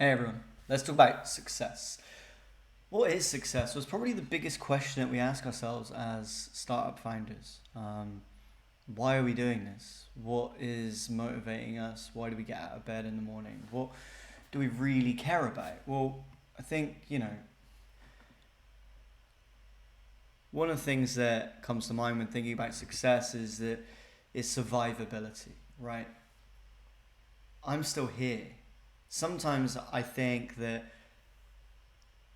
Hey everyone, let's talk about success. What is success was probably the biggest question that we ask ourselves as startup founders. Why are we doing this? What is motivating us? Why do we get out of bed in the morning? What do we really care about? Well, I think, one of the things that comes to mind when thinking about success is survivability, right? I'm still here. Sometimes I think that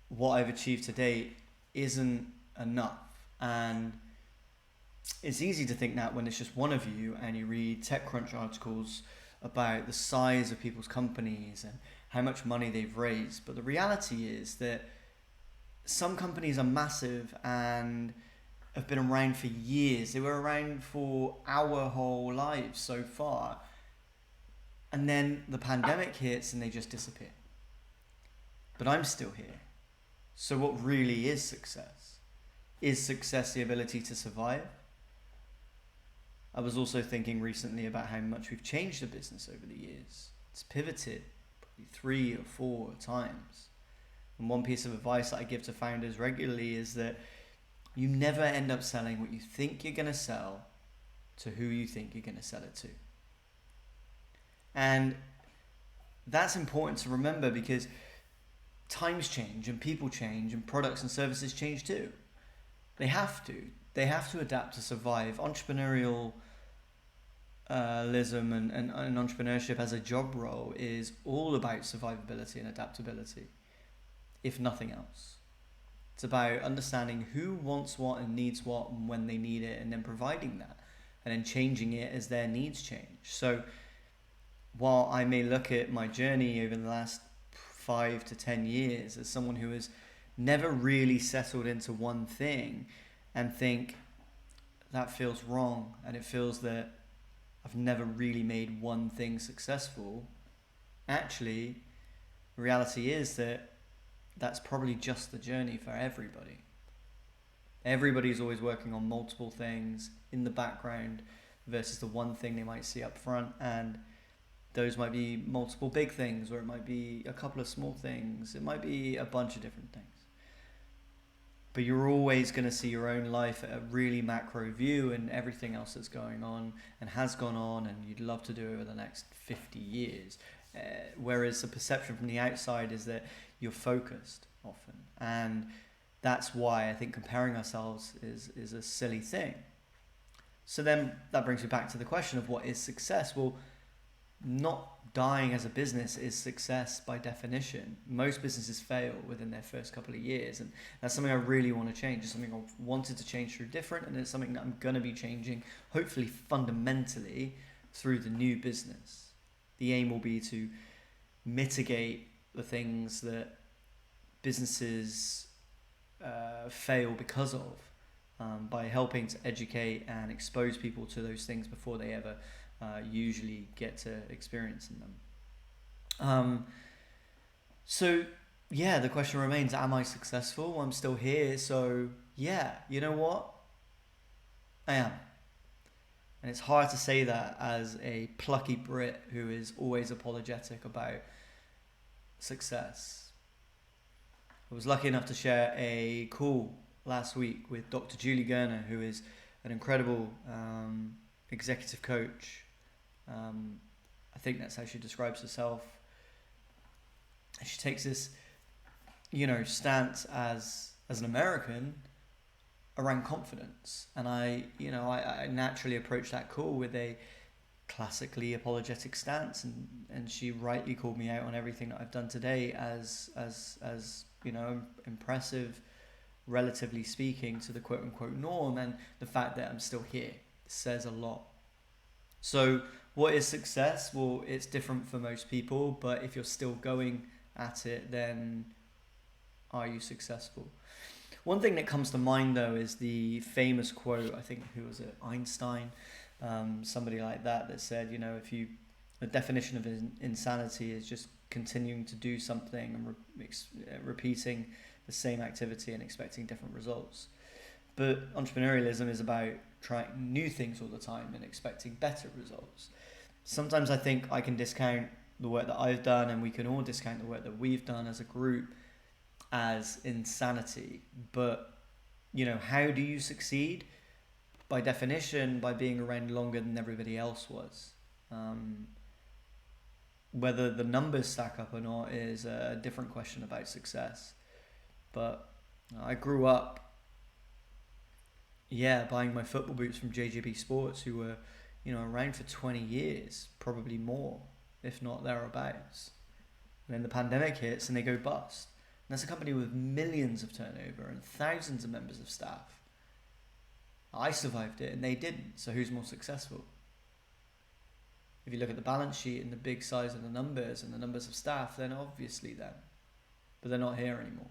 what I've achieved to date isn't enough. And it's easy to think that when it's just one of you and you read TechCrunch articles about the size of people's companies and how much money they've raised. But the reality is that some companies are massive and have been around for years. They were around for our whole lives so far. And then the pandemic hits and they just disappear. But I'm still here. So, what really is success? Is success the ability to survive? I was also thinking recently about how much we've changed the business over the years. It's pivoted probably 3 or 4 times. And one piece of advice that I give to founders regularly is that you never end up selling what you think you're going to sell to who you think you're going to sell it to. And that's important to remember because times change and people change and products and services change too. They have to. They have to adapt to survive. Entrepreneurialism and entrepreneurship as a job role is all about survivability and adaptability, if nothing else. It's about understanding who wants what and needs what and when they need it, and then providing that and then changing it as their needs change. So while I may look at my journey over the last 5 to 10 years as someone who has never really settled into one thing and think that feels wrong and it feels that I've never really made one thing successful, actually, reality is that that's probably just the journey for everybody. Everybody's always working on multiple things in the background versus the one thing they might see up front, and those might be multiple big things, or it might be a couple of small things. It might be a bunch of different things. But you're always going to see your own life at a really macro view and everything else that's going on and has gone on and you'd love to do over the next 50 years. Whereas the perception from the outside is that you're focused often. And that's why I think comparing ourselves is a silly thing. So then that brings me back to the question of what is success? Well, not dying as a business is success by definition. Most businesses fail within their first couple of years, and that's something I really want to change. It's something I've wanted to change through different, and it's something that I'm going to be changing, hopefully fundamentally, through the new business. The aim will be to mitigate the things that businesses fail because of, by helping to educate and expose people to those things before they ever usually get to experiencing them. So yeah, the question remains, am I successful? I'm still here, so yeah, you know what? I am. And it's hard to say that as a plucky Brit who is always apologetic about success. I was lucky enough to share a call last week with Dr. Julie Gerner, who is an incredible executive coach. I think that's how she describes herself. She takes this, stance as an American around confidence, and I naturally approached that call with a classically apologetic stance, and she rightly called me out on everything that I've done today as impressive, relatively speaking, to the quote unquote norm, and the fact that I'm still here says a lot. So what is success? Well, it's different for most people, but if you're still going at it, then are you successful? One thing that comes to mind though is the famous quote, I think, who was it, Einstein, somebody like that said, the definition of insanity is just continuing to do something and repeating the same activity and expecting different results. But entrepreneurialism is about trying new things all the time and expecting better results. Sometimes I think I can discount the work that I've done, and we can all discount the work that we've done as a group as insanity. But, how do you succeed? By definition, by being around longer than everybody else was. Whether the numbers stack up or not is a different question about success. But I grew up, buying my football boots from JJB Sports, who were, around for 20 years, probably more, if not thereabouts. And then the pandemic hits and they go bust. And that's a company with millions of turnover and thousands of members of staff. I survived it and they didn't. So who's more successful? If you look at the balance sheet and the big size of the numbers and the numbers of staff, then obviously them. But they're not here anymore.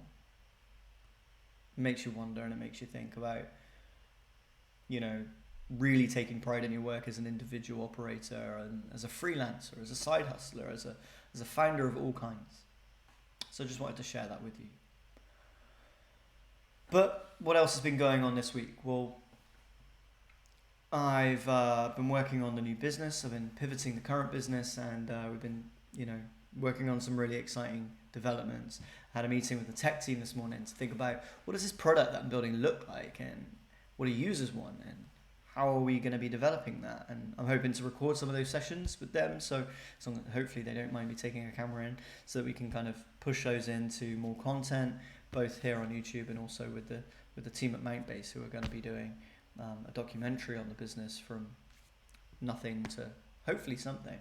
It makes you wonder, and it makes you think about, really taking pride in your work as an individual operator and as a freelancer, as a side hustler, as a founder of all kinds. So I just wanted to share that with you. But what else has been going on this week? Well, I've been working on the new business. I've been pivoting the current business, and we've been, working on some really exciting developments. I had a meeting with the tech team this morning to think about what does this product that I'm building look like, and what do users want, and how are we going to be developing that? And I'm hoping to record some of those sessions with them, so hopefully they don't mind me taking a camera in, so that we can kind of push those into more content, both here on YouTube and also with the team at Mountbase, who are going to be doing a documentary on the business from nothing to hopefully something.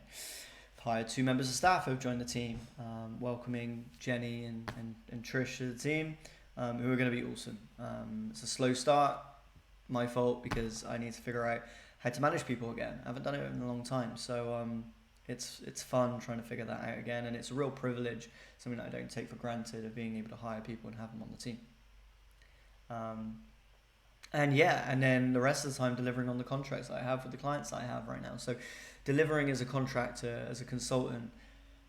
I've hired 2 members of staff who have joined the team, welcoming Jenny and Trish to the team, who are going to be awesome. It's a slow start, my fault, because I need to figure out how to manage people again. I haven't done it in a long time, so it's fun trying to figure that out again, and it's a real privilege, something that I don't take for granted, of being able to hire people and have them on the team. And then the rest of the time delivering on the contracts that I have with the clients that I have right now. So delivering as a contractor, as a consultant,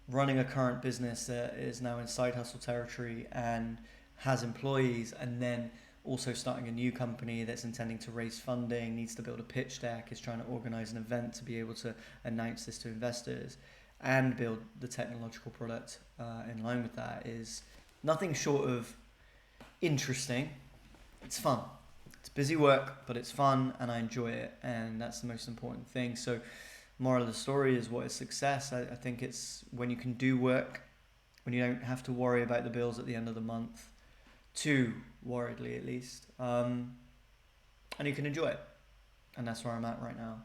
running a current business that is now in side hustle territory and has employees, and then also starting a new company that's intending to raise funding, needs to build a pitch deck, is trying to organize an event to be able to announce this to investors, and build the technological product in line with that, is nothing short of interesting. It's fun. It's busy work, but it's fun, and I enjoy it, and that's the most important thing. So moral of the story is, what is success? I think it's when you can do work, when you don't have to worry about the bills at the end of the month, too worriedly at least, and you can enjoy it. And that's where I'm at right now.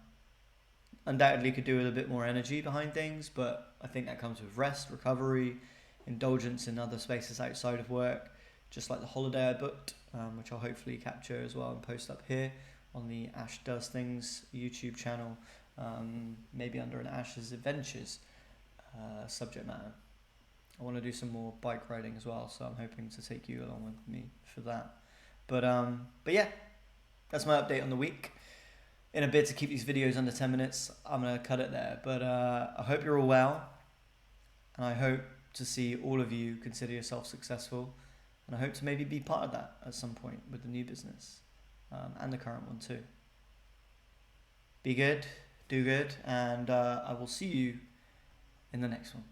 Undoubtedly could do with a bit more energy behind things, but I think that comes with rest, recovery, indulgence in other spaces outside of work, just like the holiday I booked, which I'll hopefully capture as well and post up here on the Ash Does Things YouTube channel, maybe under an Ash's Adventures subject matter. I want to do some more bike riding as well, so I'm hoping to take you along with me for that. But yeah, that's my update on the week. In a bid to keep these videos under 10 minutes, I'm going to cut it there. But I hope you're all well, and I hope to see all of you consider yourself successful, and I hope to maybe be part of that at some point with the new business, and the current one too. Be good, do good, and I will see you in the next one.